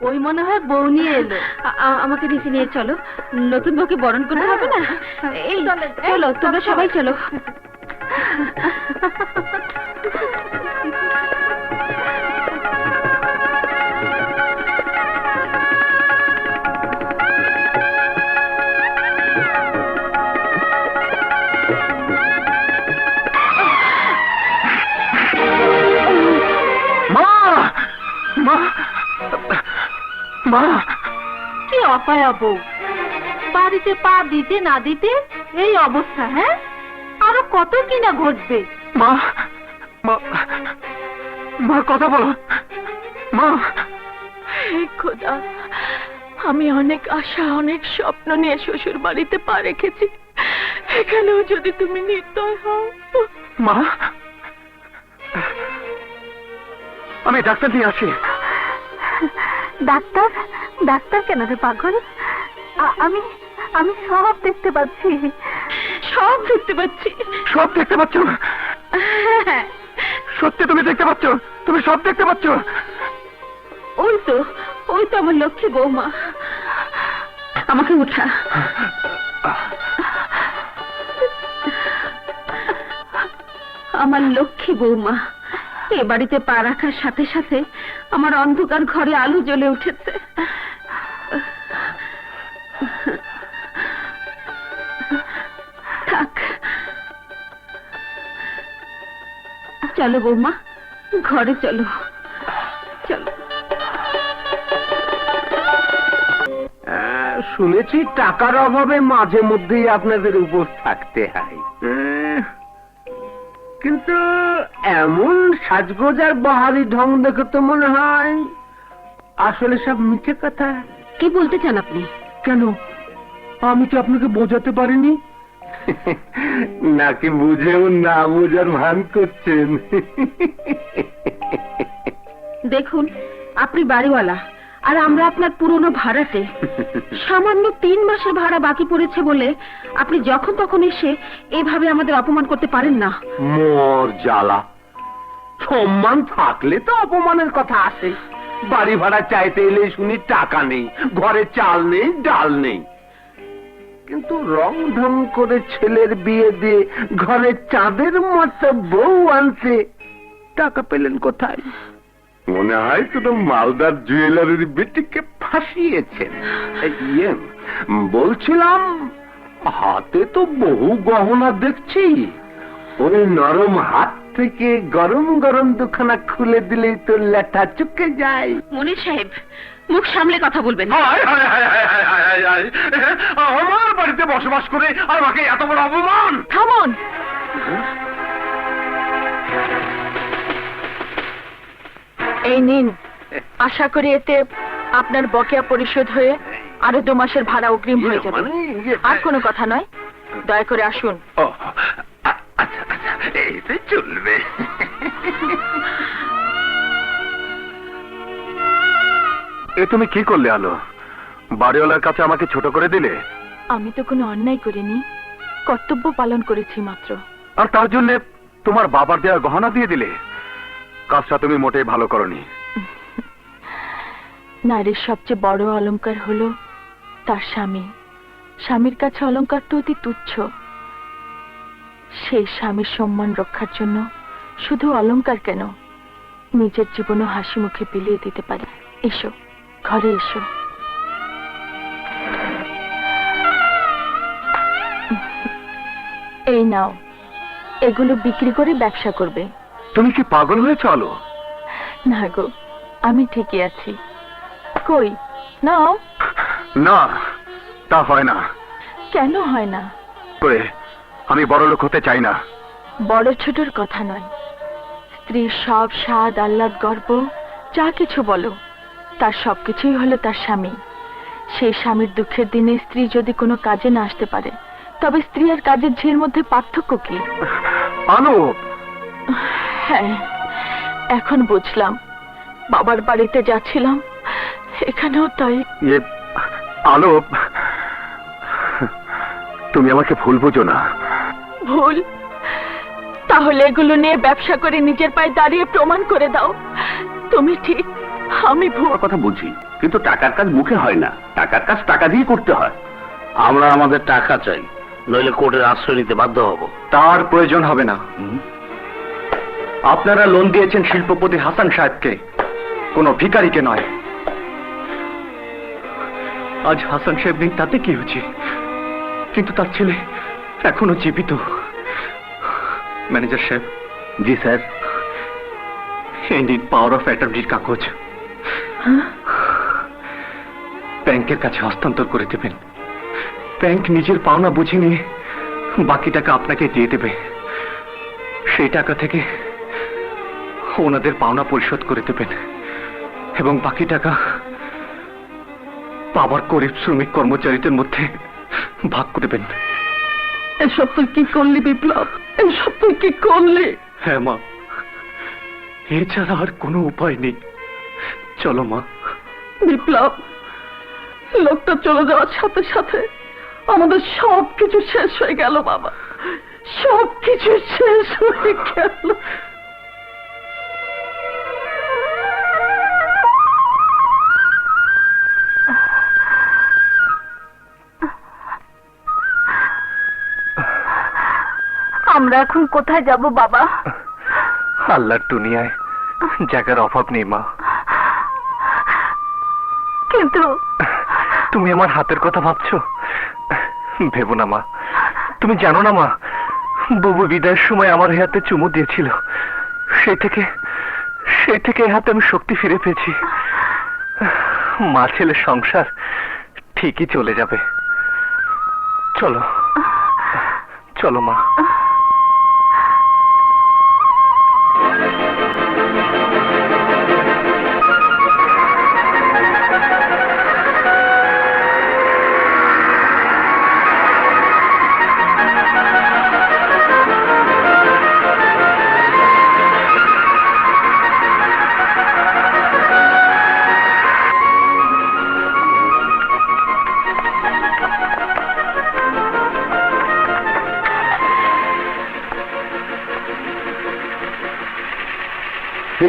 ওই মনে হয় বউ নিয়ে এলো। আমাকে নিচে নিয়ে চলো, নতুন বউকে বরণ করতে হবে না। এই চলো, তোমরা সবাই চলো। মা, কি অপায়া বউ, বাড়িতে পা দিতে না দিতে এই অবস্থা। হ্যাঁ, আরো কত কিনা ঘটবে। মা, মা, মা কথা বলো। মা, খোদা, আমি অনেক আশা অনেক স্বপ্ন নিয়ে শ্বশুর বাড়িতে পা রেখেছি, এখানেও যদি তুমি নির্দয় হও। মা, আমি ডাক্তার নিয়ে আসি। ডাক্তার? ডাক্তার কেন রে পাগল? আমি আমি সব দেখতে পাচ্ছি, সব দেখতে পাচ্ছি। সব দেখতে পাচ্ছ? সত্যি তুমি দেখতে পাচ্ছ? তুমি সব দেখতে পাচ্ছ? ওই তো আমার লক্ষ্মী বৌমা। আমাকে উঠা। আমার লক্ষ্মী বৌমা, এ বাড়িতে পা রাখার সাথে সাথে আমার অন্ধকার ঘরে আলো জ্বলে উঠেছে। থাক, চলো বৌমা, ঘরে চলো। চলো। শুনেছি টাকার অভাবে মাঝে মধ্যেই আপনাদের উপর থাকতে হয়, কিন্তু এমন সাজগোজ আর বাহারি ঢং দেখে তো মনে হয় আসলে সব মিথ্যে কথা। কি বলতে চান আপনি? কেন, আমি কি আপনাকে বোঝাতে পারিনি? নাকি বুঝেও না বোঝার ভান করছেন? দেখুন, আপনি বাড়িওয়ালা আর আমরা আপনার পুরনো ভাড়াটে। সামান্য 3 মাসের ভাড়া বাকি পড়েছে বলে আপনি যখন তখন এসে এভাবে আমাদের অপমান করতে পারেন না। মোর জ্বালা, সম্মান থাকলে তো অপমানের কথা আসে। বাড়ি ভাড়া চাইতে এলে শুনি টাকা নেই, ঘরে চাল নেই, ডাল নেই। কিন্তু রং ঢং করে ছেলের বিয়ে দিয়ে ঘরে চাঁদের মতো বউ আনতে টাকা পেলেন কোথায়? মনে হয় শুধু মালদার জুয়েলারির বেটিকে ফাঁসিয়েছেন। ইয়ে বলছিলাম, হাতে তো বহু গহনা দেখছি, ওই নরম হাত থেকে গরম গরম দুখানা খুলে দিলেই তো লেঠা চুকে যায়। মনির সাহেব, মুখ সামলে কথা বলবেন। আমার বাড়িতে বসবাস করে আমাকে এত বড় অপমান! থামুন। এই নিন, আশা করি এতে আপনার বকেয়া পরিশোধ হয়ে আরো 2 মাসের ভাড়া অগ্রিম হয়ে যাবে। আর কোনো কথা নয়, দয়া করে আসুন। আচ্ছা, এইতে চলবে। এ তুমি কি করলে আলো? বাড়িওয়ালার কাছে আমাকে ছোট করে দিলে। আমি তো কোনো অন্যায় করিনি, কর্তব্য পালন করেছি মাত্র। আর তার জন্য তোমার বাবার দেওয়া গহনা দিয়ে দিলে? কাজটা তুমি মোটেই ভালো করনি। নারীর সবচেয়ে বড় অলংকার হলো তার স্বামী। স্বামীর কাছে অলংকার তো অতি তুচ্ছ। সেই স্বামীর সম্মান রক্ষার জন্য শুধু অলংকার কেন, নিজের জীবনও হাসি মুখে বিলিয়ে দিতে পারে। এসো, ঘরে এসো। এই নাও, এগুলো বিক্রি করে ব্যবসা করবে। তুমি কি পাগল হয়েছ আলো? না গো, আমি ঠিকই আছি। কই নাও। না, তা হয় না। কেন হয় না? আমি বড়লোক হতে চাই না। বড় ছোটর কথা নয়, স্ত্রীর সব স্বাদ আহ্লাদ গর্ব যা কিছু বলো, তার সবকিছুই হলো তার স্বামী। সেই স্বামীর দুঃখের দিনে স্ত্রী যদি কোনো কাজে না আসতে পারে, তবে স্ত্রী আর কাজের ঝির মধ্যে পার্থক্য কি? আলো, হ্যাঁ, এখন বুঝলাম। বাবার বাড়িতে যাচ্ছিলাম, এখানেও তাই। আলো, তুমি আমাকে ভুল বুঝো না। ভুল? তাহলে এগুলো নিয়ে ব্যবসা করে নিজের পায়ে দাঁড়িয়ে প্রমাণ করে দাও তুমি ঠিক আমি ভুল। কথা বুঝি, কিন্তু টাকার কাজ মুখে হয় না, টাকার কাজ টাকা দিয়ে করতে হয়। আমরা আমাদের টাকা চাই, নইলে কোর্টের আশ্রয় নিতে বাধ্য হব। তার প্রয়োজন হবে না। আপনারা লোন দিয়েছেন শিল্পপতি হাসান সাহেবকে, কোনো ভিখারিকে নয়। আজ হাসান সাহেব নেই তাতে কি হয়েছে, কিন্তু তার ছেলে এখনো জীবিত। ম্যানেজার সাহেব। জি স্যার। এই নিন পাওয়ার অফ অ্যাটর্নির কাগজ, ব্যাংকের কাছে হস্তান্তর করে দেবেন। ব্যাংক নিজের পাওনা বুঝে নিয়ে বাকি টাকা আপনাকে দিয়ে দেবে। সেই টাকা থেকে ওনাদের পাওনা পরিশোধ করে দেবেন এবং বাকি টাকা বাবার গরিব শ্রমিক কর্মচারীদের মধ্যে ভাগ করে দেবেন। এসব তুই কি করলি বিপ্লব? এসব তুই কি করলি? হ্যাঁ মা, এছাড়া আর কোনো উপায় নেই। চলো মা। বিপ্লব, লোকটা চলে যাওয়ার সাথে সাথে আমাদের সবকিছু শেষ হয়ে গেল বাবা, সবকিছু শেষ হয়ে গেল। আমরা এখন কোথায় যাব বাবা? আল্লাহর দুনিয়ায় জায়গার অভাব নেই মা, কিন্তু তুমি আমার হাতের কথা ভাবছো? ভেবো না মা, তুমি জানো না মা, বুবু বিদায়ের সময় আমার হাতে চুমু দিয়েছিল, সেই থেকে এই হাতে আমি শক্তি ফিরে পেয়েছি। মা ছেলে সংসার ঠিকই চলে যাবে। চলো চলো মা।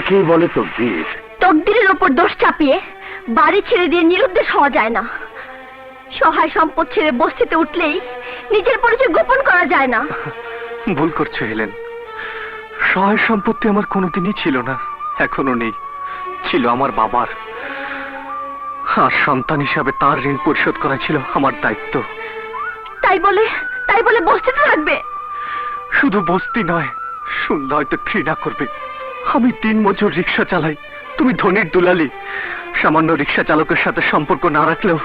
কি বলে তকদির? তকদিরের ওপর দোষ চাপিয়ে বাড়ি ছেড়ে দিয়ে নিরুদ্দেশ হওয়া যায় না। সহায় সম্পদ ছেড়ে বস্তিতে উঠলেই নিজের পরিচয় গোপন করা যায় না। ভুল করছো হেলেন, সহায় সম্পত্তি আমার কোনোদিনই ছিল না, এখনো নেই, ছিল আমার বাবার। আর সন্তান হিসাবে তার ঋণ পরিশোধ করা ছিল আমার দায়িত্ব। তাই বলে বস্তিতে থাকবে? শুধু বস্তি নয়, শুনলে হয়তো ঘৃণা করবে, আমি দিনমজুর রিক্সা চালাই, তুমি ধনির দুলালি। সামান্য রিক্সা চালকের সাথে সম্পর্ক না রাখলেও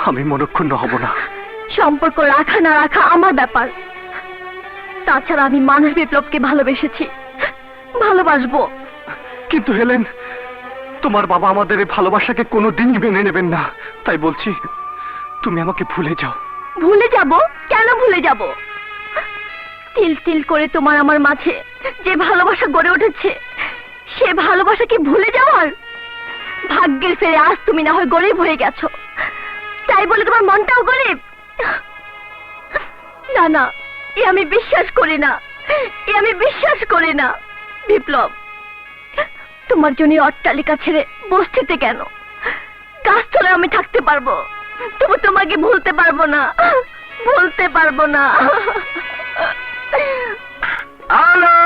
আমি মনক্ষুণ্ণ হব না। সম্পর্ক রাখা না রাখা আমার ব্যাপার। তাছাড়া আমি মানুষ বিপ্লবকে ভালোবেসেছি, ভালোবাসবো। কিন্তু হেলেন, তোমার বাবা আমাদের এই ভালোবাসাকে কোনোদিনই মেনে নেবেন না, তাই বলছি তুমি আমাকে ভুলে যাও। ভুলে যাব? কেন ভুলে যাব? তিল তিল করে তোমার আমার মাঝে যে ভালোবাসা গড়ে উঠেছে, সে ভালোবাসা কি ভুলে যাওয়ার? ভাগ্যের ফেরে আজ তুমি না হয় গরিব হয়ে গেছো, তাই বলে তোমার মনটাও গরিব? না না, এ আমি বিশ্বাস করি না, এ আমি বিশ্বাস করি না। বিপ্লব, তোমার জন্য অট্টালিকা ছেড়ে বস্তিতে কেন, গাছতলে আমি থাকতে পারবো, তবু তোমাকে ভুলতে পারবো না, ভুলতে পারবো না। আলো,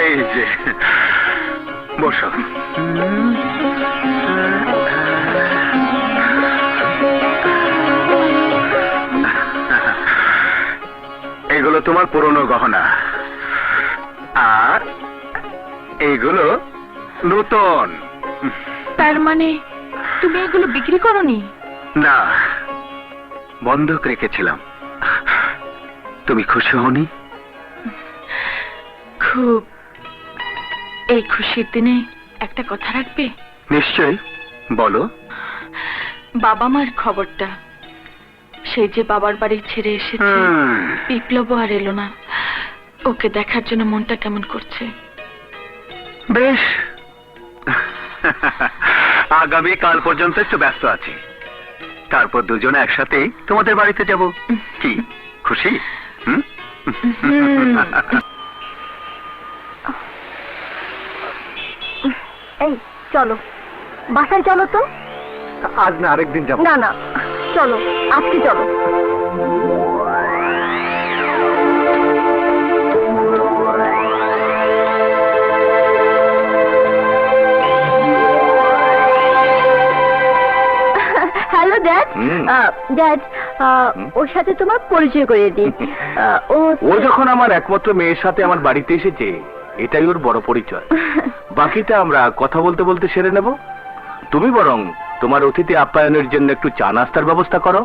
এই যে বসো। এগুলো তোমার পুরনো গহনা, আর এইগুলো নতুন। তার মানে তুমি এগুলো বিক্রি করোনি? না, বন্ধক রেখেছিলাম। তুমি খুশি হওনি? খুব। এই খুশির দিনে একটা কথা রাখবে? নিশ্চয়ই, বলো। বাবা মার খবরটা, সেই যে বাবার বাড়ি ছেড়ে এসেছে, বিপ্লব আর এলো না, ওকে দেখার জন্য মনটা কেমন করছে। বেশ, আগামী কাল পর্যন্ত একটু ব্যস্ত আছি, তারপর দুজনে একসাথে তোমাদের বাড়িতে যাব। কি খুশি? এই চলো বাসায় চলো তো। আজ না আরেকদিন যাবো। না না, চলো আজকে চলো। Hello dad. ড্যাড, ওর সাথে তোমার পরিচয় করিয়ে দিই। ও যখন আমার একমাত্র মেয়ের সাথে আমার বাড়িতে এসেছে, এটাই ওর বড় পরিচয়। বাকিটা আমরা কথা বলতে বলতে সেরে নেব। তুমি বরং তোমার অতিথি আপ্যায়নের জন্য একটু চা নাস্তার ব্যবস্থা করো।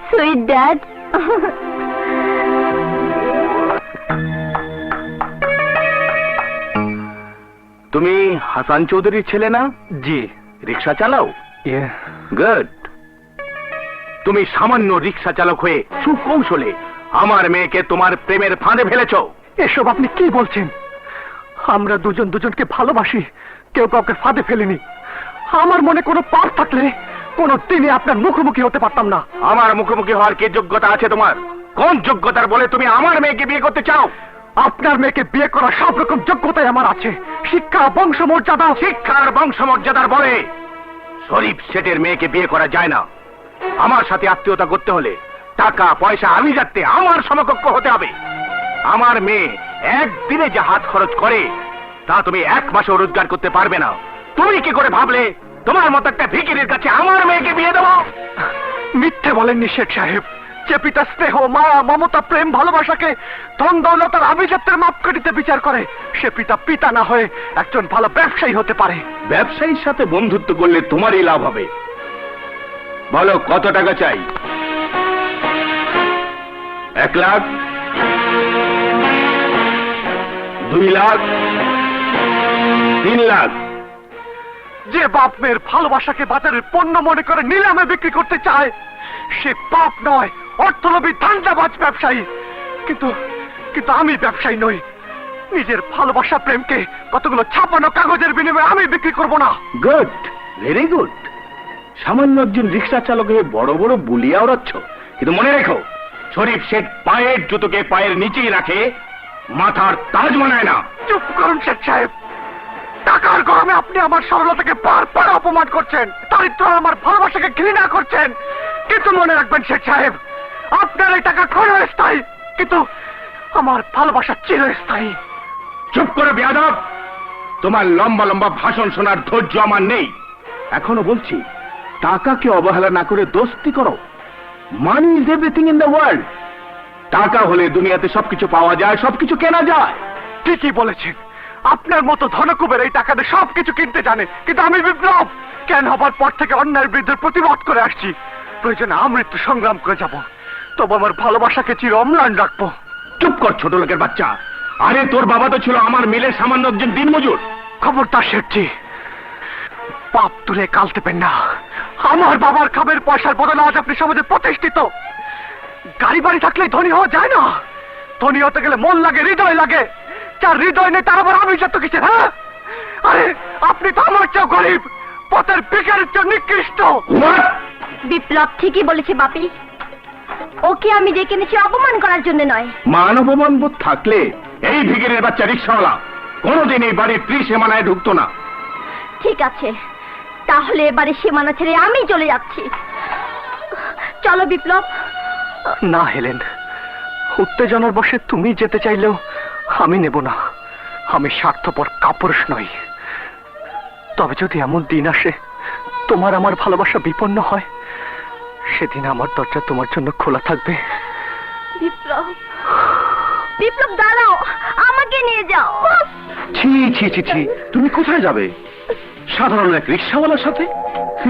Sweet dad. তুমি হাসান চৌধুরীর ছেলে না? জি। রিক্সা চালাও? গুড। তুমি সামান্য রিক্সা চালক হয়ে সুকৌশলে আমার মেয়েকে তোমার প্রেমের ফাঁদে ফেলেছ। এসব আপনি কি বলছেন? আমরা দুজন দুজনকে ভালোবাসি, কেউ কাউকে ফাঁদে ফেলিনি। আমার মনে কোনো পাপ থাকলে কোনো দিনই আপনার মুখোমুখি হতে পারতাম না। আমার মুখোমুখি হওয়ার কি যোগ্যতা আছে তোমার? কোন যোগ্যতার বলে তুমি আমার মেয়েকে বিয়ে করতে চাও? আপনার মেয়েকে বিয়ে করার সব রকম যোগ্যতাই আমার আছে। শিক্ষা, বংশমর্যাদা। শিক্ষার বংশমর্যাদার বলে শরীফ শেঠের মেয়েকে বিয়ে করা যায় না। আমার সাথে আত্মীয়তা করতে হলে টাকা পয়সা আমি যাতে আমার সমকক্ষ হতে হবে। আমার মেয়ে একদিনে যে হাত খরচ করে তা তুমি এক মাসেও রোজগার করতে পারবে না। তুমি কি করে ভাবলে তোমার মতো একটা ভিখিরির কাছে আমার মেয়েকে বিয়ে দেবো? মিথ্যে বলেননি শেখ সাহেব। যে পিতা স্নেহ, মায়া, মমতা, প্রেম, ভালোবাসাকে ধন দৌলতার আভিজাত্যের মাপকাঠিতে বিচার করে, সে পিতা পিতা না হয়ে একজন ভালো ব্যবসায়ী হতে পারে। ব্যবসায়ীর সাথে বন্ধুত্ব করলে তোমারই লাভ হবে। বলো কত টাকা চাই? 1 লাখ, 2 লাখ, 3 লাখ। যে বাপ মেয়ের ভালোবাসাকে বাজারের পণ্য মনে করে নিলামে বিক্রি করতে চায়, সে পাপ নয়, অর্থলোভী ধান্দাবাজ ব্যবসায়ী। কিন্তু কিন্তু আমি ব্যবসায়ী নই। নিজের ভালোবাসা প্রেমকে কতগুলো ছাপানো কাগজের বিনিময়ে আমি বিক্রি করব না। Good, very good. সামান্য একজন রিক্সা চালক হয়ে বড় বড় বুলিয়া ওড়াচ্ছ। কিন্তু মনে রেখো, শরীফ শেখ পায়ের জুতোকে পায়ের নিচেই রাখে, মাথার তাজ মানায় না। চুপ করুন শেখ সাহেব। টাকার গরমে আপনি আমার সরলতাকে বারবার অপমান করছেন, দারিদ্র আমার ভালোবাসাকে ঘৃণা করছেন। কিন্তু মনে রাখবেন শেখ সাহেব, আপনার এই টাকা ক্ষণস্থায়ী, কিন্তু আমার ভালোবাসা চিরস্থায়ী। চুপ করে বেয়াদব। তোমার লম্বা লম্বা ভাষণ শোনার ধৈর্য আমার নেই। এখনো বলছি, টাকাকে অবহেলা না করে দোস্তি করো। Money is everything in the world. টাকা হলে দুনিয়াতে সবকিছু পাওয়া যায়, সবকিছু কেনা যায়। ঠিকই বলেছেন। আপনার মতো ধনকুবের এই টাকা দিয়ে সবকিছু কিনতে জানে, কিন্তু আমি বিপ্লব জ্ঞান হবার পর থেকে অন্যায়ের বিরুদ্ধে প্রতিবাদ করে আসছি। প্রয়োজনে আমৃত্যু সংগ্রাম করে যাব, তবু আমার ভালোবাসাকে চির অম্লান রাখবো। চুপ কর ছোট লোকের বাচ্চা। আরে তোর বাবা তো ছিল আমার মিলের সামান্য একজন দিনমজুর। খবরদার শেঠজি, পাপ তুলে কাল দেবেন না। আমার বাবার খামের পয়সার বদলে আজ আপনি সমাজে প্রতিষ্ঠিত। গাড়ি বাড়ি থাকলে ধনী হওয়া যায় না। ধনী হতে গেলে মন লাগে, হৃদয় লাগে। যার হৃদয় নেই তার আবার আমি যত কিছু। হ্যাঁ, আরে আপনি তো আমার চেয়েও গরিব, পথের ভিখারির চেয়ে নিকৃষ্ট। বিপ্লব ঠিকই বলেছে বাপি। ওকে আমি ডেকে এনেছি অপমান করার জন্য নয়। মান অপমান বোধ থাকলে এই ভিখারির বাচ্চা রিক্সাওয়ালা কোনোদিন এই বাড়ির ত্রিসীমানায় ঢুকতো না। ঠিক আছে, তাহলে এবারে সীমানা ছেড়ে আমি চলে যাচ্ছি। চলো বিপ্লব। না হেলেন, উত্তেজনার বশে তুমি যেতে চাইলেও আমি নেব না। আমি স্বার্থপর কাপুরুষ নই। তবে যদি এমন দিন আসে তোমার আমার ভালোবাসা বিপন্ন হয়, সেদিন আমার দরজা তোমার জন্য খোলা থাকবে। বিপ্লব, বিপ্লব দাঁড়াও, আমাকে নিয়ে যাও। ছি ছি ছি ছি, তুমি কোথায় যাবে? সাধারণ এক রিক্সাওয়ালার সাথে?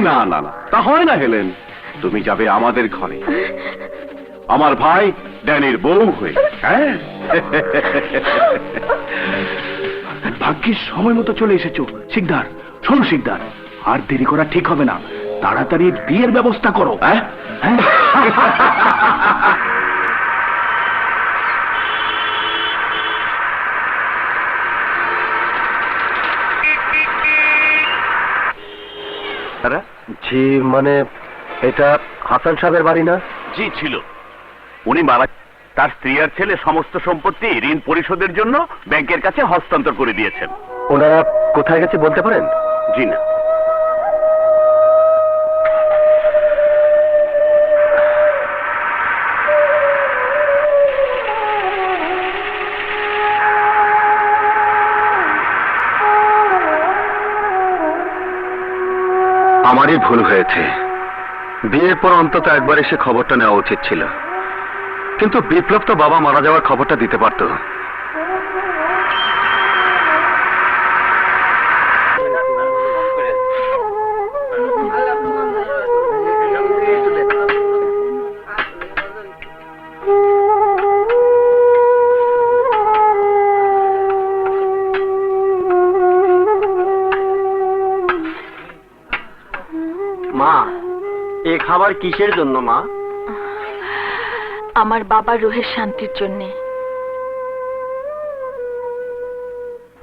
না না না, তা হয় না হেলেন। তুমি যাবে আমাদের ঘরে, আমার ভাই ড্যানির বউ হয়ে। হ্যাঁ, ভাগ্যের সময় মতো চলে এসেছো। শিকদার, শোনো শিকদার, আর দেরি করা ঠিক হবে না। তাড়াতাড়ি বিয়ের ব্যবস্থা করো। হ্যাঁ, জি, মানে এটা হাসান সাহেবের বাড়ি না? জি ছিল। উনি মারা, তার স্ত্রী আর ছেলে সমস্ত সম্পত্তি ঋণ পরিশোধের জন্য ব্যাংকের কাছে হস্তান্তর করে দিয়েছেন। ওনারা কোথায় গেছে বলতে পারেন? জি না। আমারই ভুল হয়েছে। বিয়ের পর অন্তত একবার এসে খবরটা নেওয়া উচিত ছিল, কিন্তু বিপ্লব তো বাবা মারা যাওয়ার খবরটা দিতে পারতো। মা, এই খাবার কিসের জন্য মা? আমার বাবার রুহের শান্তির জন্যে।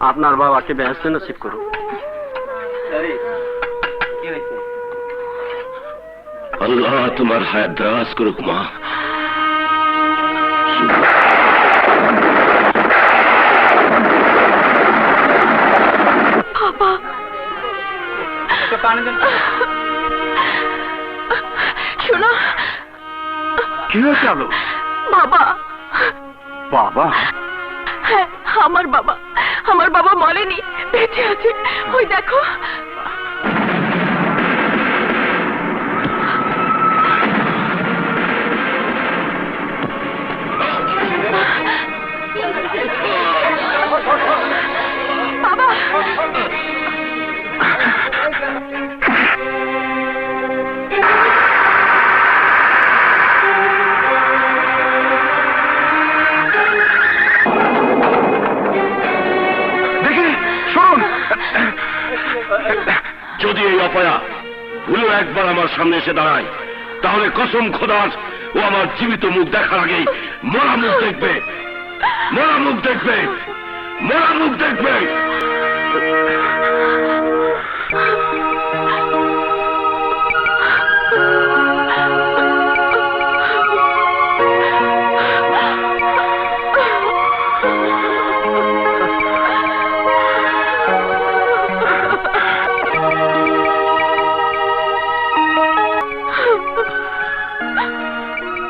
আপনার বাবাকে বেহেশত নসিব করুন। আল্লাহ তোমার হায়াত দারাজ করুক মা। বাবা, শোনো। কি হয়েছে আলো? বাবা, বাবা? হ্যাঁ, আমার বাবা। আমার বাবা মরেনি, বেঁচে আছে। ওই দেখো। বাবা, দেখি, শুনুন। যদি এই অপয়া ভুলেও একবার আমার সামনে এসে দাঁড়ায়, তাহলে কসম খোদার ও আমার জীবিত মুখ দেখার আগেই মরা মুখ দেখবে, মরা মুখ দেখবে, মরা মুখ দেখবে।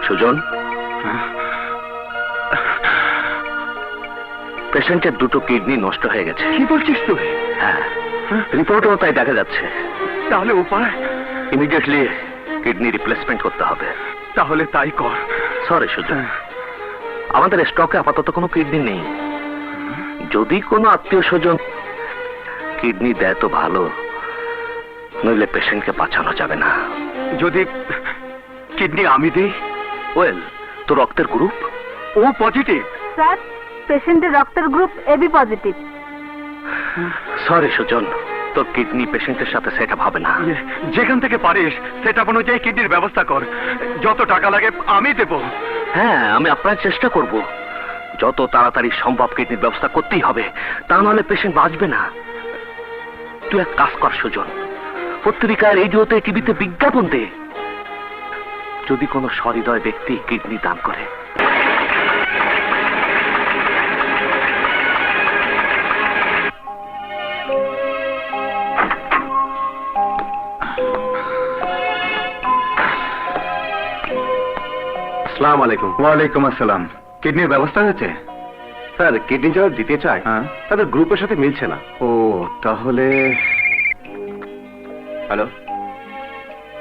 সুজন, পেশেন্টের দুটো কিডনি নষ্ট হয়ে গেছে। কি বলছিস তুই? হ্যাঁ, রিপোর্টও তাই দেখা যাচ্ছে। তাহলে উপায়? ইমিডিয়েটলি কিডনি রিপ্লেসমেন্ট করতে হবে। তাহলে তাই কর। সরি সুজন, আমাদের স্টকে আপাতত কোনো কিডনি নেই। যদি কোনো আত্মীয় স্বজন কিডনি দেয় তো ভালো, নইলে পেশেন্টকে বাঁচানো যাবে না। যদি কিডনি আমি দিই? ওয়েল, তো রক্তের গ্রুপ? ও পজিটিভ। স্যার, পেশেন্টের রক্তের group AB positive. Sorry Sujan, তোর কিডনি পেশেন্টের সাথে সেটা হবে না। যেখান থেকে পারিস সেটা অনুযায়ী কিডনির ব্যবস্থা কর। যত টাকা লাগে আমি দেব। হ্যাঁ, আমি আপনার চেষ্টা করব। যত তাড়াতাড়ি সম্ভব কিডনির ব্যবস্থা করতেই হবে, তা নাহলে পেশেন্ট বাঁচবে না। তুই এক কাজ কর সুজন, পত্রিকায়, রেডিওতে, টিভিতে বিজ্ঞাপন দে। যদি কোনো সহৃদয় ব্যক্তি কিডনি দান করে। আসসালামু আলাইকুম। ওয়ালাইকুম আসসালাম। কিডনির ব্যবস্থা হয়েছে? স্যার, কিডনি যারা দিতে চায় তাদের গ্রুপের সাথে মিলছে না। ও, তাহলে হ্যালো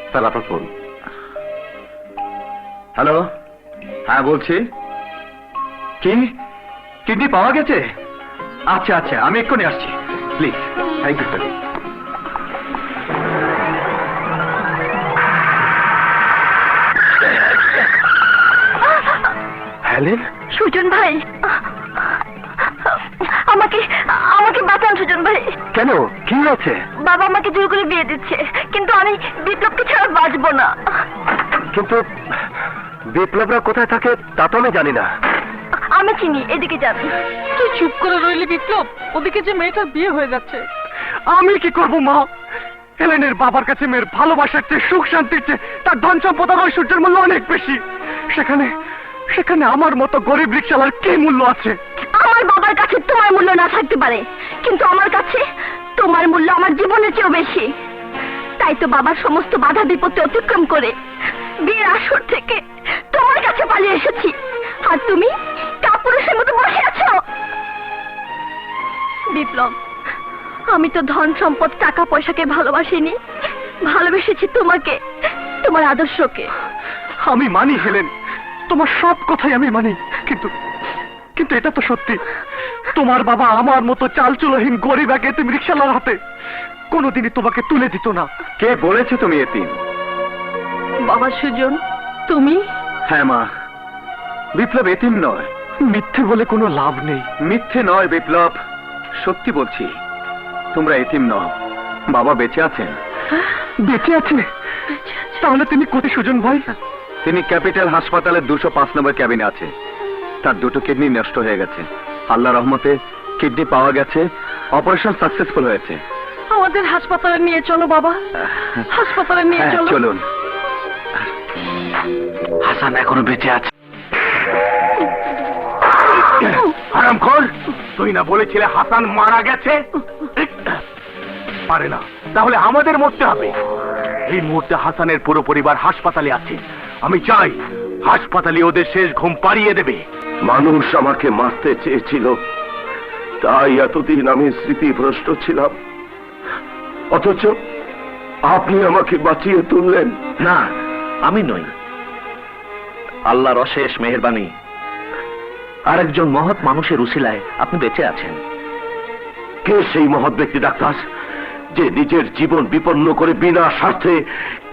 স্যার, আপনার ফোন। হ্যালো, হ্যাঁ বলছি। কি কিডনি পাওয়া গেছে? আচ্ছা আচ্ছা, আমি এক্ষুনি আসছি। Please. Thank you sir. Helen? Sujan ভাই, আমাকে আমাকে বাঁচান সুজন ভাই। কেন, কি হয়েছে? বাবা আমাকে জোর করে বিয়ে দিচ্ছে, কিন্তু আমি বিপ্লবকে ছাড়া বাঁচবো না। কিন্তু বিপ্লবরা কোথায় থাকে তা তো আমি জানি না। আমি চিনি, এদিকে যান। তুই চুপ করে রইলি বিপ্লব? ওদিকে যে মেয়েটার বিয়ে হয়ে যাচ্ছে। আমি কি করব মা? হেলেনের বাবার কাছে মেয়ের ভালোবাসার চেয়ে, সুখ শান্তির চেয়ে তার ধন সম্পদ আর ঐশ্বর্যের মূল্য অনেক বেশি। সেখানে সেখানে আমার মতো গরিব রিকশালার কি মূল্য আছে? আমার বাবার কাছে তো তোমার মূল্য না থাকতে পারে, কিন্তু আমার কাছে তোমার মূল্য আমার জীবনের চেয়েও বেশি। তাই তো বাবার সমস্ত বাধা বিপত্তি অতিক্রম করে বিয়ের আসর থেকে তোমার কাছে পালিয়ে এসেছি, আর তুমি কাপুরুষের মতো বসে আছো। বিপ্লব, আমি তো ধন সম্পদ টাকা পয়সাকে ভালোবাসিনি, ভালোবেসেছি তোমাকে, তোমার আদর্শকে। আমি মানি হেলেন, তোমার সব কথাই আমি মানি, কিন্তু কিন্তু এটা তো সত্যি, তোমার বাবা আমার মতো চালচুলোহীন গরিব এক এতিম রিকশালার হাতে কোনোদিনই তোমাকে তুলে দিত না। কে বলেছে তুমি এতিম? বাবা সুজন, তুমি? হ্যাঁ মা, বিপ্লব এতিম নয়। মিথ্যে বলে কোনো লাভ নেই। মিথ্যে নয় বিপ্লব, সত্যি বলছি, তোমরা এতিম নও। বাবা বেঁচে আছেন। বেঁচে আছে? তাহলে তিনি কোথায় সুজন ভাই? তিনি ক্যাপিটাল হাসপাতালের 205 নম্বর ক্যাবিনে আছে। তার দুটো কিডনি নষ্ট হয়ে গেছে, আল্লাহ রহমতে কিডনি পাওয়া গেছে, অপারেশন সাকসেসফুল হয়েছে। আমাদের হাসপাতালে নিয়ে চলো বাবা, হাসপাতালে নিয়ে হ্যাঁ, চলো। চলুন। হাসান এখনো বেঁচে আছে। হারামখোর, তুই না বলেছিলে হাসান মারা গেছে? পারে না, তাহলে আমাদের মরতে হবে। এই মুহূর্তে হাসানের পুরো পরিবার হাসপাতালে আছে। আমি চাই হাসপাতালে ওদের শেষ ঘুম পাড়িয়ে দেবে। মানুষ আমাকে মারতে চেয়েছিল, তাই এতদিন আমি স্মৃতিভ্রষ্ট ছিলাম, অথচ আপনি আমাকে বাঁচিয়ে তুললেন। না, আমি নই, আল্লাহর অশেষ মেহেরবানি আর একজন মহৎ মানুষের উসিলায় আপনি বেঁচে আছেন। কে সেই মহৎ ব্যক্তি ডাক্তার, যে নিজের জীবন বিপন্ন করে বিনা স্বার্থে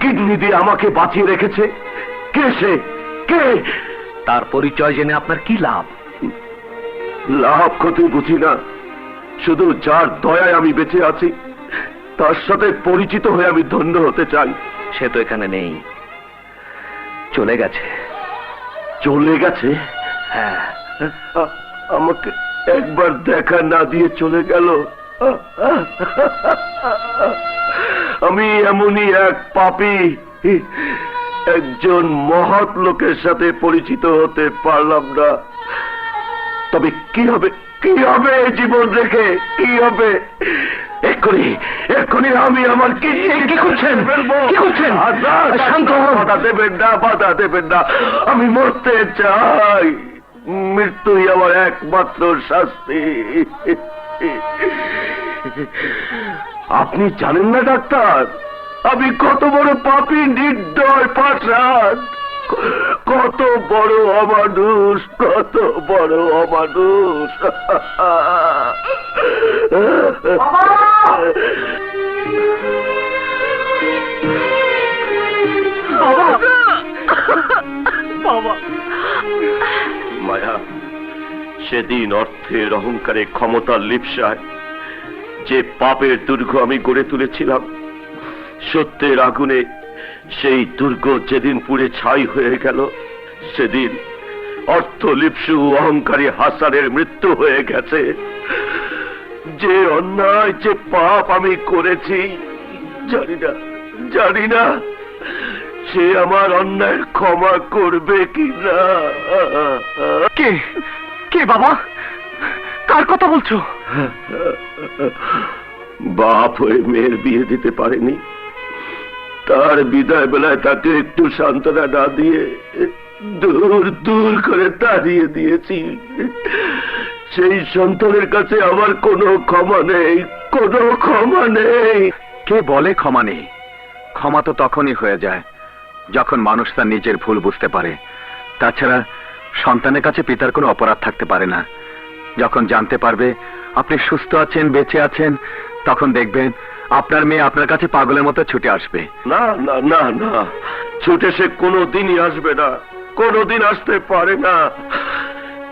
কিডনি দিয়ে আমাকে বাঁচিয়ে রেখেছে? কে সে? কে? তার পরিচয় জেনে আপনার কি লাভ? লাভ ক্ষতি বুঝি না, শুধু যার দয়ায় আমি বেঁচে আছি তার সাথে পরিচিত হয়ে আমি ধন্য হতে চাই। সে তো এখানে নেই, চলে গেছে। চলে গেছে? হ্যাঁ। আমাকে একবার দেখা না দিয়ে চলে গেল। আমি এমনই এক পাপী, একজন মহৎ লোকের সাথে পরিচিত হতে পারলাম না। তবে কি হবে, কি হবে এই জীবন রেখে? কি হবে? এক্ষুনি আমি আমার কি করছেন? কি করছেন? শান্ত হন, বাধা দেবেন না, বাধা দেবেন না। আমি মরতে চাই, মৃত্যুই আমার একমাত্র শাস্তি। আপনি জানেন না ডাক্তার, আমি কত বড় পাপী, নির্দয়, পাষাণ, কত বড় অমানুষ, কত বড় অমানুষ। মায়া, সেদিন অর্থের অহংকারে, ক্ষমতার লিপ্সায় যে পাপের দুর্গ আমি গড়ে তুলেছিলাম, সত্যের আগুনে সেই দুর্গ যেদিন পুড়ে ছাই হয়ে গেল, সেদিন অর্থ লিপ্সু অহংকারী হাসানের মৃত্যু হয়ে গেছে। যে অন্যায়, যে পাপ আমি করেছি, জানি না সে আমার অন্যায়ের ক্ষমা করবে কিনা। কে কে বাবা? কার কথা বলছো? বাপ হয়ে মেয়ের বিয়ে দিতে পারেনি, তার বিদায় বেলায় তাকে একটু সান্ত্বনা না দিয়ে দূর দূর করে তাড়িয়ে দিয়েছি। সেই সন্তানের কাছে আমার কোনো ক্ষমা নেই, কোনো ক্ষমা নেই। কে বলে ক্ষমা নেই? ক্ষমা তো তখনই হয়ে যায় যখন মানুষ তার নিজের ভুল বুঝতে পারে। তাছাড়া সন্তানের কাছে পিতার কোনো অপরাধ থাকতে পারে না। যখন জানতে পারবে আপনি সুস্থ আছেন, বেঁচে আছেন, তখন দেখবেন আপনার মেয়ে আপনার কাছে পাগলের মতো ছুটে আসবে। না না না না, ছুটে সে কোনোদিনই আসবে না, কোনোদিন আসতে পারে না।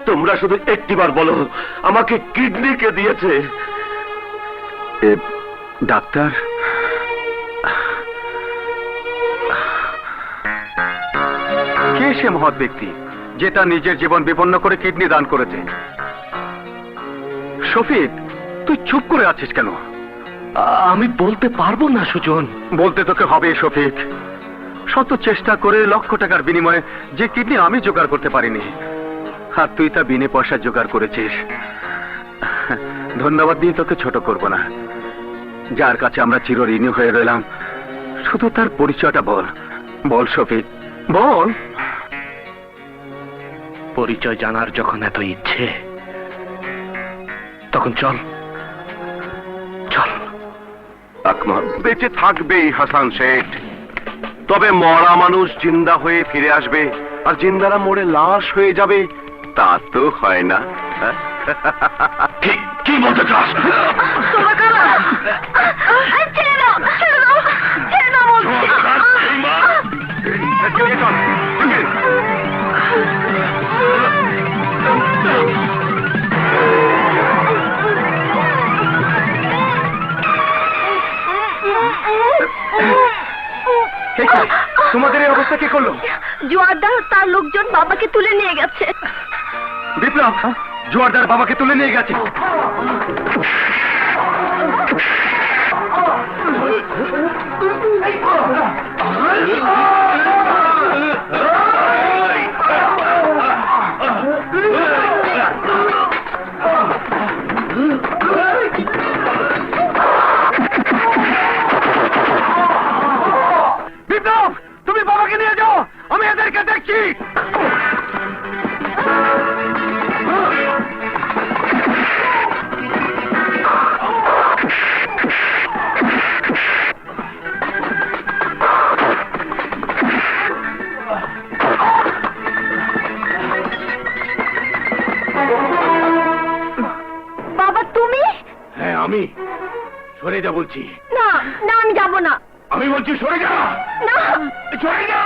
তোমরা শুধু একটিবার বলো, আমাকে কিডনি কে দিয়েছে? ডাক্তার, কে সে মহৎ ব্যক্তি যেটা নিজের জীবন বিপন্ন করে কিডনি দান করেছে? শফিক, তুই চুপ করে আছিস কেন? আমি বলতে পারবো না সুজন। বলতে তোকে হবে শফিক। শত চেষ্টা করে লক্ষ টাকার বিনিময়ে যে কিডনি আমি জোগাড় করতে পারিনি, আর তুই তা বিনে পয়সা জোগাড় করেছিস। ধন্যবাদ দিয়ে তোকে ছোট করব না। যার কাছে আমরা চিরঋণী হয়ে রইলাম, শুধু তার পরিচয়টা বল। বল শফিক, বল। পরিচয় জানার যখন এত ইচ্ছে, তখন চল চল। আকমল বেঁচে থাকবেই হাসান শেখ, তবে মরা মানুষ জিন্দা হয়ে ফিরে আসবে, আর জিন্দারা মরে লাশ হয়ে যাবে, তা তো হয় না। ঠিক কি বলতে চাস? ছেড়ে দাও, ছেড়ে দাও, ছেড়ে দাও বলছি। এই মা! তোমাদের এই অবস্থা কে করলো? জোয়ারদার ও তার লোকজন বাবাকে তুলে নিয়ে গেছে। বিপ্লব, জোয়ারদার বাবাকে তুলে নিয়ে গেছে। বিপ্লব, তুমি বাবাকে নিয়ে যাও, আমি এদেরকে দেখছি। বাবা তুমি? হ্যাঁ আমি। সরে যা বলছি। না না, আমি যাব না। আমি বলছি সরে যা। না, সরে যা।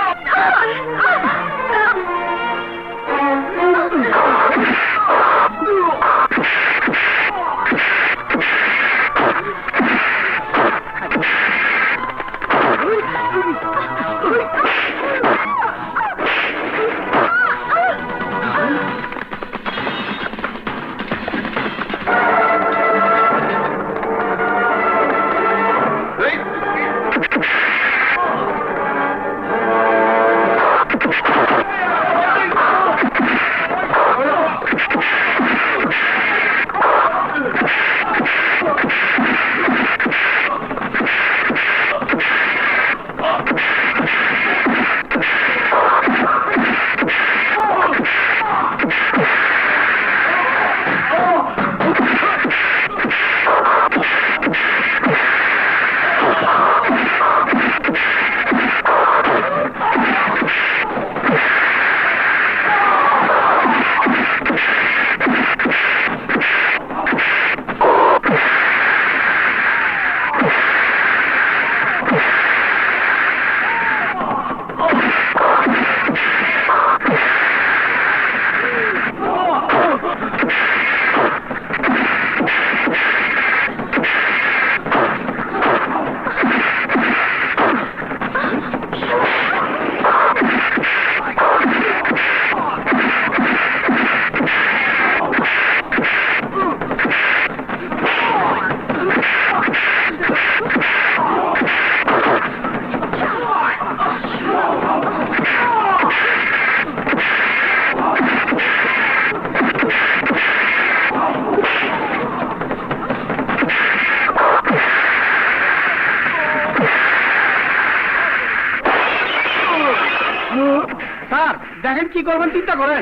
স্যার দেখেন কি করবেন, চিন্তা করেন।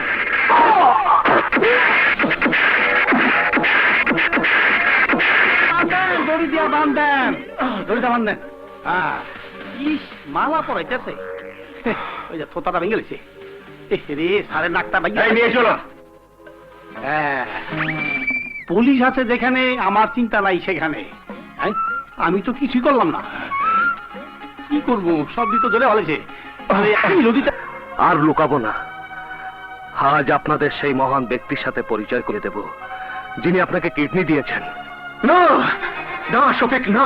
দড়ি দিয়া বান্ধেন, দড়িটা বান্ধেন। হ্যাঁ, ইস মালা পড়াইতেছে। ওই যে থোতাটা ভেঙে গেছে রে, সাড়ে নাকটা ভেঙে নিয়ে চলো। হ্যাঁ, পুলিশ আছে যেখানে আমার চিন্তা নাই সেখানে। আমি তো কিছুই করলাম না, কি করবো, সব দিতে ধরে ভালেছে। নদীটা আর লুকাবো না। আজ আপনাদের সেই মহান ব্যক্তির সাথে পরিচয় করে দেব, যিনি আপনাকে কিডনি দিয়েছেন। না না শফিক, না।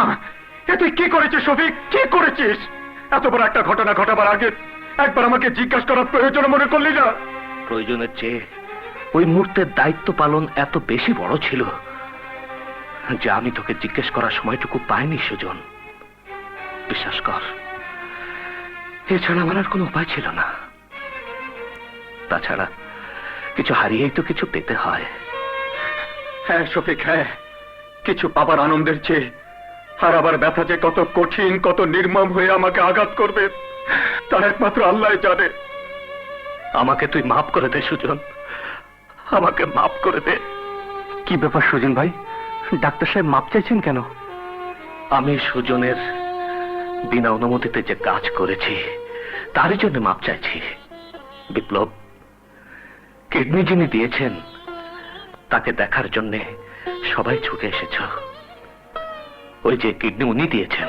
এ তুই কি করেছিস শফিক, কি করেছিস? এত বড় একটা ঘটনা ঘটাবার আগে একবার আমাকে জিজ্ঞাসা করার প্রয়োজন মনে করলি না? প্রয়োজনের চেয়ে ওই মুহূর্তের দায়িত্ব পালন এত বেশি বড় ছিল যে আমি তোকে জিজ্ঞেস করার সময়টুকু পাইনি সুজন। বিশ্বাস কর, এছাড়া আমার আর কোনো উপায় ছিল না। তাছাড়া কিছু হারিয়েই তো কিছু পেতে হয়। হ্যাঁ শফিক, হ্যাঁ, কিছু পাবার আনন্দের চেয়ে হারাবার ব্যথা যে কত কঠিন, কত নির্মম হয়ে আমাকে আঘাত করবে তার একমাত্র আল্লাহ জানে। আমাকে তুই মাফ করে দে সুজন, আমাকে মাফ করে দে। কি ব্যাপার সুজন ভাই, ডাক্তার সাহেব মাপ চাইছেন কেন? আমি সুজনের বিনা অনুমতিতে যে কাজ করেছি তারই জন্য মাপ চাইছি। বিপ্লব, কিডনি যিনি দিয়েছেন তাকে দেখার জন্য সবাই ছুটে এসেছ। ওই যে কিডনি উনি দিয়েছেন।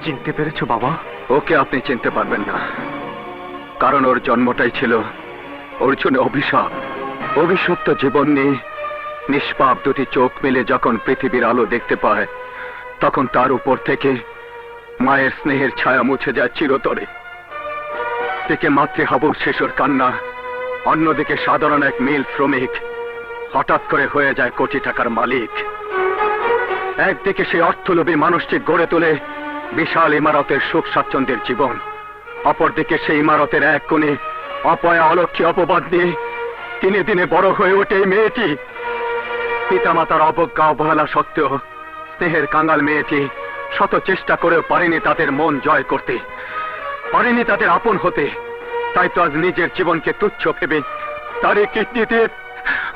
চিনতে পেরেছো বাবা? ওকে আপনি চিনতে পারবেন না, কারণ ওর জন্মটাই ছিল ওর জন্য অভিশাপ। অভিশপ্ত জীবন নিয়ে নিষ্পাপ দুটি চোখ মিলে যখন পৃথিবীর আলো দেখতে পায়, তখন তার উপর থেকে মায়ের স্নেহের ছায়া মুছে যায় চিরতরে। দিকে মাতৃহাবুর শিশুর কান্না, অন্যদিকে সাধারণ এক মিল শ্রমিক হঠাৎ করে হয়ে যায় কোটি টাকার মালিক। একদিকে সেই অর্থলোভী মানুষটি গড়ে তোলে বিশাল ইমারতের সুখ স্বাচ্ছন্দ্যের জীবন, অপরদিকে সেই ইমারতের এক কোণে অপয়া অলক্ষ্যে অপবাদ নিয়ে দিনে দিনে বড় হয়ে ওঠে এই মেয়েটি। পিতামাতার অবজ্ঞা অবহেলা সত্ত্বেও স্নেহের কাঙাল মেয়েটি শত চেষ্টা করেও পারেনি তাদের মন জয় করতে, পারেনি তাদের আপন হতে। তাই তো আজ নিজের জীবনকে তুচ্ছ ভেবে তারই কিডনিতে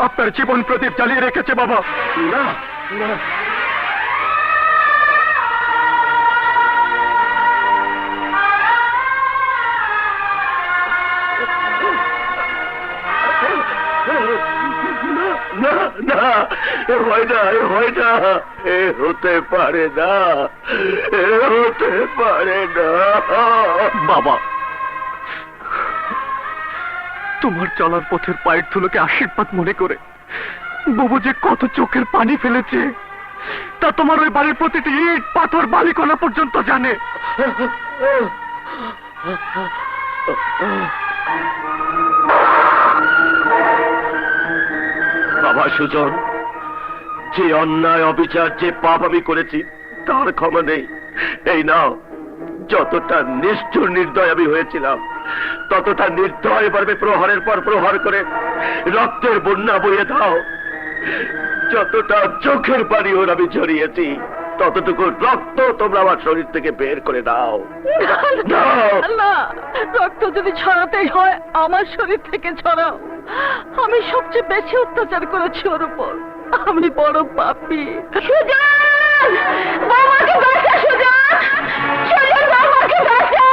আপনার জীবন প্রদীপ জ্বালিয়ে রেখেছে বাবা। না না, না না, এ হয় না, এ হয় না, এ হতে পারে না, এ হতে পারে না। বাবা, তোমার চলার পথের পায়ের ধুলোকে আশীর্বাদ মনে করে বাবু যে কত চোখের পানি ফেলেছে তা তোমার ওই বাড়ির প্রতিটি ইট পাথর বালিকণা পর্যন্ত জানে। বাবা সুজন, যে অন্যায় অবিচার, যে পাপ আমি করেছি তার ক্ষমা নেই। এই নাও, যতটা নিষ্ঠুর নির্দয় আমি হয়েছিলাম ততটা নির্দয় ভাবে প্রহারের পর প্রহার করে রক্তের বন্যা বইয়ে দাও। যতটা চোখের পানি ওর আমি ঝরিয়েছি ততটুকু রক্ত তোমরা আমার শরীর থেকে বের করে দাও। দাও। না, রক্ত যদি ছড়াতেই হয় আমার শরীর থেকে ছড়াও। আমি সবচেয়ে বেশি অত্যাচার করেছি ওর উপর, আমি বড় পাপী। সুজন, বৌমাকে বাঁচা, সুজন, সুজন, বৌমাকে বাঁচা।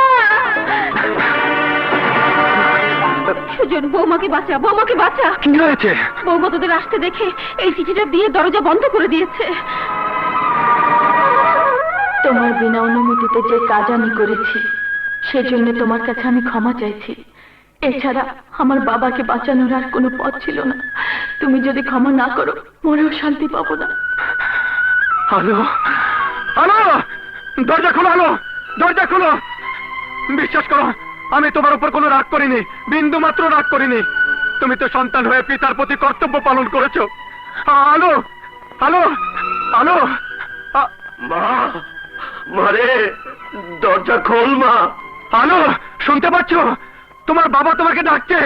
সুজন, বৌমাকে বাঁচা, বৌমাকে বাঁচা। কি হয়েছে? বৌমা তোদের আসতে দেখে এই চিঠিটা দিয়ে দরজা বন্ধ করে দিয়েছে। তোমার বিনা অনুমতিতে যে কাজ আমি করেছি সেজন্য তোমার কাছে আমি ক্ষমা চাইছি। এছাড়া আমার বাবাকে বাঁচানোর আর কোনো পথ ছিল না। তুমি যদি ক্ষমা না করো মরেও শান্তি পাবো না। হ্যালো, হ্যালো, দরজা খোলো, হ্যালো, দরজা খোলো। বিশ্বাস করো, আমি তোমার উপর কোনো রাগ করিনি, বিন্দু মাত্র রাগ করিনি। তুমি তো সন্তান হয়ে পিতার প্রতি কর্তব্য পালন করেছো। হ্যালো, হ্যালো, হ্যালো, মা, মারে, দরজা খোল মা। হ্যালো, শুনতে পাচ্ছ? তোমার বাবা তোমাকে ডাকছে,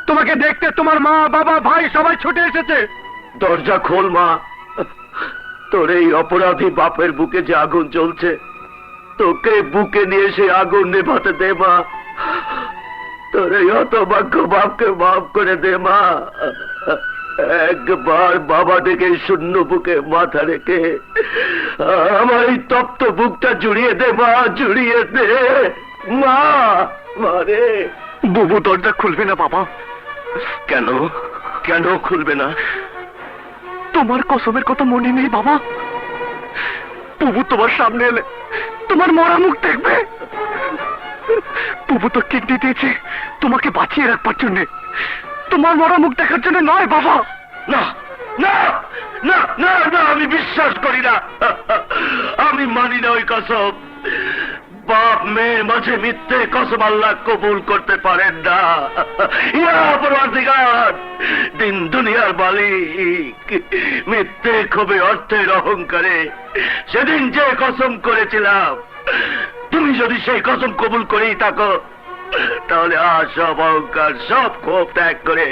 তোমাকে দেখতে তোমার মা, বাবা, ভাই সবাই ছুটে এসেছে। দরজা খোল মা। তোর এই অপরাধী বাপের বুকে যে আগুন জ্বলছে, তোকে বুকে নিয়ে সে আগুন নেভাতে দে মা। তোর এই হতভাগ্য বাপকে মাফ করে দে মা। একবার বাবা ডেকে শূন্য বুকে মাথা রেখে আমার এই তপ্ত বুকটা জুড়িয়ে দে মা, জুড়িয়ে দে মা। মারে, বুবু দরজা খুলবে না বাবা। কেন, কেন খুলবে না? তোমার কসমের কথা মনে নেই বাবা? বুবু তোমার সামনে এলে তোমার মরা মুখ দেখবে। বুবু তো কিডনি দিয়েছে তোমাকে বাঁচিয়ে রাখবার জন্য, তোমার মরা মুখ দেখার জন্য নয় বাবা। না না না না না, আমি বিশ্বাস করি না, আমি মানি না ওই কসম। বাপ মেয়ের মাঝে মিথ্যে কসম আল্লাহ কবুল করতে পারেন না। ইয়া পরওয়ারদিগার, দিন দুনিয়ার মালিক, মিথ্যে ক্ষোভে অর্থের অহংকারে সেদিন যে কসম করেছিলাম, তুমি যদি সেই কসম কবুল করেই থাকো তাহলে আজ সব অহংকার সব ক্ষোভ ত্যাগ করে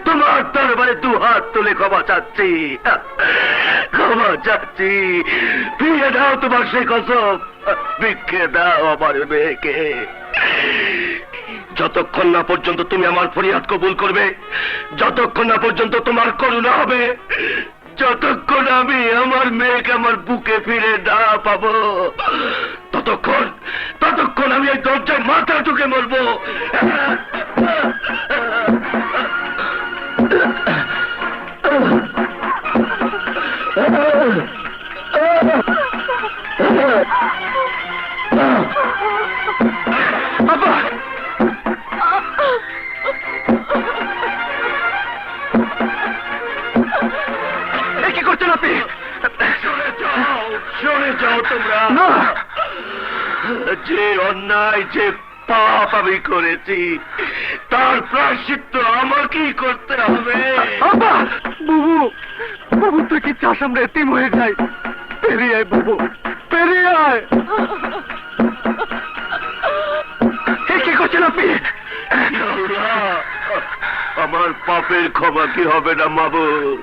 তোমার দরবারে দু হাত তুলে ক্ষমা চাচ্ছি, ক্ষমা চাচ্ছি। ফিরে দাও তোমার সেই কসম, ভিক্ষে দাও আমার মেয়েকে। যতক্ষণ না পর্যন্ত তুমি আমার ফরিয়াদ কবুল করবে, যতক্ষণ না পর্যন্ত তোমার করুণা হবে, যতক্ষণ আমি আমার মেয়েকে আমার বুকে ফিরে না পাবো, ততক্ষণ আমি এই দরজায় মাথা ঢুকে মরবো। বাবা, কি করছেন আপনি? সরে যাও তোমরা। যে অন্যায় যে পাপ আমি করেছি তার প্রায়শ্চিত্ত আমাকেই করতে হবে। বুবু, বুবু তুই কি চাষ আমরা এতিম হয়ে যাই? পেরিয়ে আয় বুবু, পেরিয়ে আয়। কি করছেন আপনি? আমার পাপের ক্ষমা কি হবে না মাবুদ?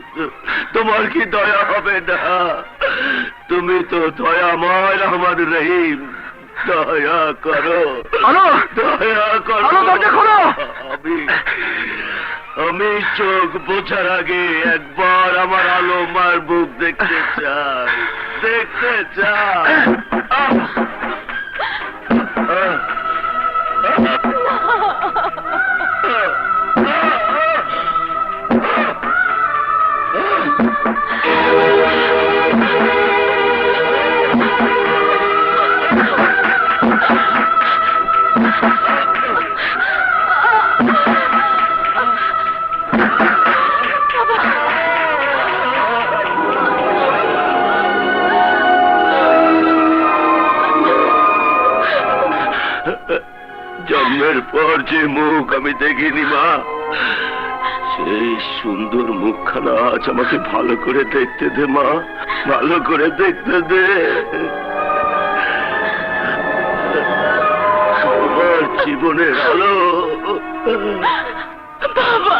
তোমার কি দয়া হবে না? তুমি তো দয়াময় রহমান রহিম, দয়া করো, দয়া করো। দরজা খোলো। আমি চোখ বোঝার আগে একবার আমার আলো মার মুখ দেখতে চাই, দেখতে চাই। জন্মের পর যে মুখ আমি দেখিনি মা, সেই সুন্দর মুখখানা আজ আমাকে ভালো করে দেখতে দে মা, ভালো করে দেখতে দে। আমার জীবনের আলো। বাবা